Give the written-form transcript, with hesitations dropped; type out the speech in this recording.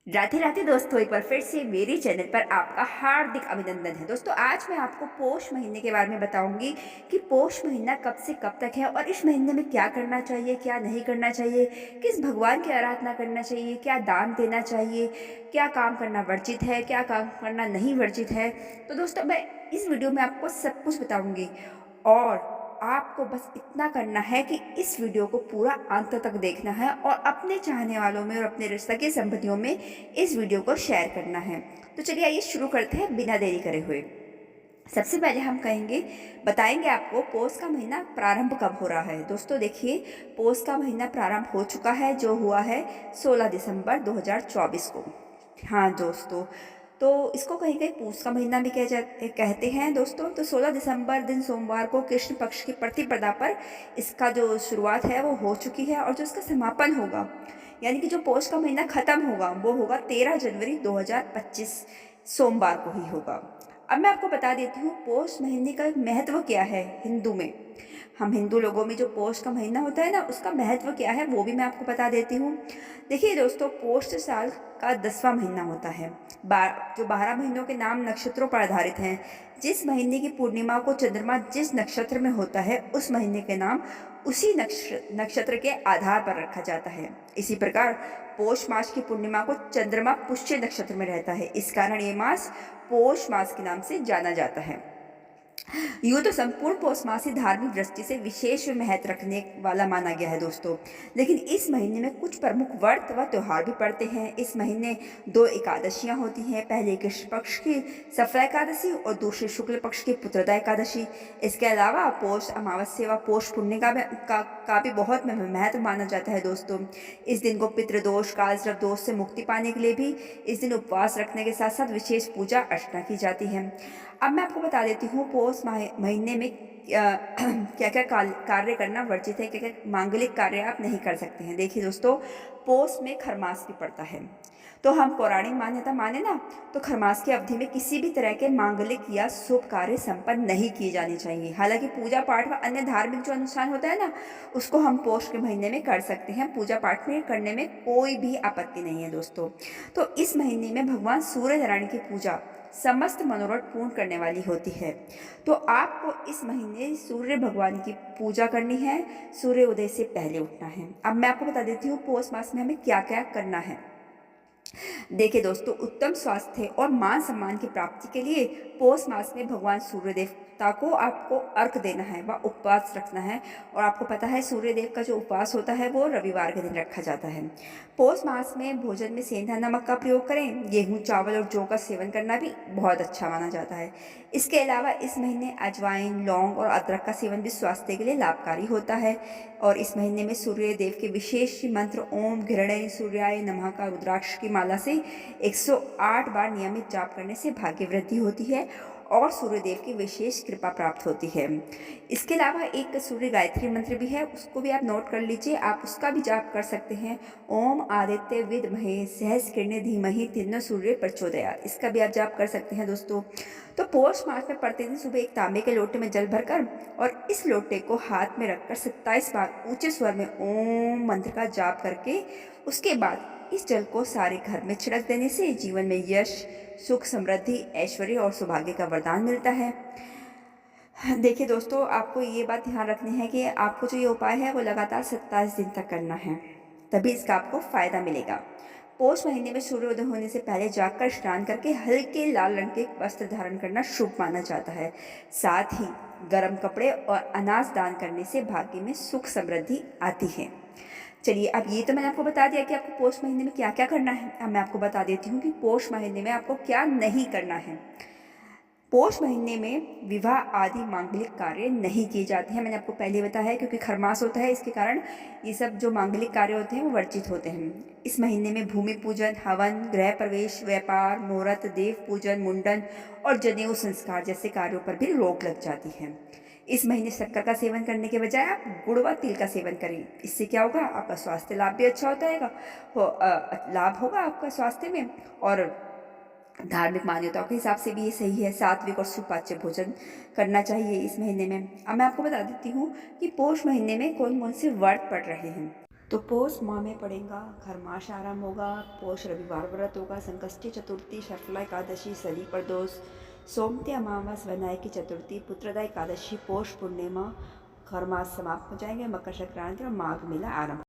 राधे राधे दोस्तों, एक बार फिर से मेरे चैनल पर आपका हार्दिक अभिनंदन है। दोस्तों, आज मैं आपको पोष महीने के बारे में बताऊंगी कि पोष महीना कब से कब तक है और इस महीने में क्या करना चाहिए, क्या नहीं करना चाहिए, किस भगवान की आराधना करना चाहिए, क्या दान देना चाहिए, क्या काम करना वर्जित है, क्या काम करना नहीं वर्जित है। तो दोस्तों, मैं इस वीडियो में आपको सब कुछ बताऊंगी और आपको बस इतना करना है कि इस वीडियो को पूरा अंत तक देखना है और अपने चाहने वालों में और अपने रिश्ते के संबंधियों में इस वीडियो को शेयर करना है। तो चलिए आइए शुरू करते हैं बिना देरी करे हुए। सबसे पहले हम बताएंगे आपको पौष का महीना प्रारंभ कब हो रहा है। दोस्तों देखिए, पौष का महीना प्रारंभ हो चुका है, जो हुआ है 16 दिसंबर 2024 को। हाँ दोस्तों, तो इसको कहीं कहीं पूस का महीना भी कहते हैं दोस्तों। तो 16 दिसंबर दिन सोमवार को कृष्ण पक्ष की प्रतिपदा पर इसका जो शुरुआत है वो हो चुकी है और जो इसका समापन होगा, यानी कि जो पौष का महीना खत्म होगा, वो होगा 13 जनवरी 2025 सोमवार को ही होगा। अब मैं आपको बता देती हूँ पौष महीने का महत्व क्या है हिंदू में। हम हिंदू लोगों में जो पौष का महीना होता है ना, उसका महत्व क्या है वो भी मैं आपको बता देती हूँ। देखिए दोस्तों, पौष साल का 10वां महीना होता है। जो 12 महीनों के नाम नक्षत्रों पर आधारित हैं। जिस महीने की पूर्णिमा को चंद्रमा जिस नक्षत्र में होता है, उस महीने के नाम उसी नक्षत्र के आधार पर रखा जाता है। इसी प्रकार पौष मास की पूर्णिमा को चंद्रमा पुष्य नक्षत्र में रहता है, इस कारण ये मास पौष मास के नाम से जाना जाता है। यूँ तो संपूर्ण पौष मास ही धार्मिक दृष्टि से विशेष महत्व रखने वाला माना गया है दोस्तों। लेकिन इस महीने में कुछ प्रमुख व्रत व त्योहार भी पड़ते हैं। इस महीने 2 एकादशियां होती हैं, पहले कृष्ण पक्ष की सफला एकादशी और दूसरी शुक्ल पक्ष की पुत्रदा एकादशी। इसके अलावा पौष अमावस्या व पौष पुण्य का भी बहुत महत्व माना जाता है दोस्तों। इस दिन को पितृदोष कालसर्प दोष से मुक्ति पाने के लिए भी इस दिन उपवास रखने के साथ साथ विशेष पूजा अर्चना की जाती है। अब मैं आपको बता देती हूँ पौष महीने में क्या क्या कार्य करना वर्जित है, क्या क्या मांगलिक कार्य आप नहीं कर सकते हैं। देखिए दोस्तों, पौष में खरमास भी पड़ता है। तो हम पौराणिक मान्यता माने ना, तो खरमास की अवधि में किसी भी तरह के मांगलिक या शुभ कार्य संपन्न नहीं किए जाने चाहिए। हालांकि पूजा पाठ व अन्य धार्मिक जो अनुष्ठान होता है ना, उसको हम पौष के महीने में कर सकते हैं। पूजा पाठ में करने में कोई भी आपत्ति नहीं है दोस्तों। तो इस महीने में भगवान सूर्य नारायण की पूजा समस्त मनोरथ पूर्ण करने वाली होती है। तो आपको इस महीने सूर्य भगवान की पूजा करनी है, सूर्य उदय से पहले उठना है। अब मैं आपको बता देती हूँ पौष मास में हमें क्या क्या करना है। देखिए दोस्तों, उत्तम स्वास्थ्य और मान सम्मान की प्राप्ति के लिए पौष मास में भगवान सूर्य देवता को आपको अर्घ देना है व उपवास रखना है। और आपको पता है सूर्य देव का जो उपवास होता है वो रविवार के दिन रखा जाता है। पौष मास में भोजन में सेंधा नमक का प्रयोग करें। गेहूं चावल और जौ का सेवन करना भी बहुत अच्छा माना जाता है। इसके अलावा इस महीने अजवाइन लौंग और अदरक का सेवन भी स्वास्थ्य के लिए लाभकारी होता है। और इस महीने में सूर्य देव के विशेष मंत्र ओम घृणय सूर्याय नमः का रुद्राक्ष की माला से 108 बार नियमित जाप करने से भाग्य वृद्धि होती है और सूर्यदेव की विशेष कृपा प्राप्त होती है। इसके अलावा एक सूर्य गायत्री मंत्र भी है, उसको भी आप नोट कर लीजिए, आप उसका भी जाप कर सकते हैं। ओम आदित्य विद्महे सहस्रकिरणे धीमहि तन्नो सूर्य प्रचोदयात्, इसका भी आप जाप कर सकते हैं दोस्तों। तो पौष मास में प्रतिदिन सुबह एक तांबे के लोटे में जल भरकर और इस लोटे को हाथ में रखकर 27 बार ऊंचे स्वर में ओम मंत्र का जाप करके उसके बाद इस जल को सारे घर में छिड़क देने से जीवन में यश सुख समृद्धि ऐश्वर्य और सौभाग्य का वरदान मिलता है। देखिए दोस्तों, आपको ये बात ध्यान रखनी है कि आपको जो ये उपाय है वो लगातार 27 दिन तक करना है, तभी इसका आपको फायदा मिलेगा। पौष महीने में सूर्योदय होने से पहले जाकर स्नान करके हल्के लाल रंग के वस्त्र धारण करना शुभ माना जाता है। साथ ही गर्म कपड़े और अनाज दान करने से भाग्य में सुख समृद्धि आती है। चलिए, अब ये तो मैंने आपको बता दिया कि आपको पौष महीने में क्या क्या करना है। अब मैं आपको बता देती हूँ कि पौष महीने में आपको क्या नहीं करना है। पौष महीने में विवाह आदि मांगलिक कार्य नहीं किए जाते हैं। मैंने आपको पहले बताया है, क्योंकि खरमास होता है, इसके कारण ये सब जो मांगलिक कार्य होते हैं वो वर्जित होते हैं। इस महीने में भूमि पूजन हवन गृह प्रवेश व्यापार मुहूर्त देव पूजन मुंडन और जनेऊ संस्कार जैसे कार्यों पर भी रोक लग जाती है। इस महीने शक्कर का सेवन करने के बजाय आप गुड़ व तिल का सेवन करें। इससे क्या होगा, आपका स्वास्थ्य लाभ भी अच्छा होता है, लाभ होगा आपका स्वास्थ्य में। और धार्मिक मान्यताओं के हिसाब से भी ये सही है। सात्विक और सुपाच्य भोजन करना चाहिए इस महीने में। अब मैं आपको बता देती हूँ कि पौष महीने में कौन कौन से व्रत पड़ रहे हैं। तो पौष माह में पड़ेगा खरमास आराम होगा, पौष रविवार व्रत होगा, संकष्टी चतुर्थी, शर्फला एकादशी, शनि प्रदोष, सोमती अमावस, विनायकी चतुर्थी, पुत्रदा एकादशी, पौष पूर्णिमा, खरमास समाप्त हो जाएंगे, मकर संक्रांति और माघ मेला आरंभ।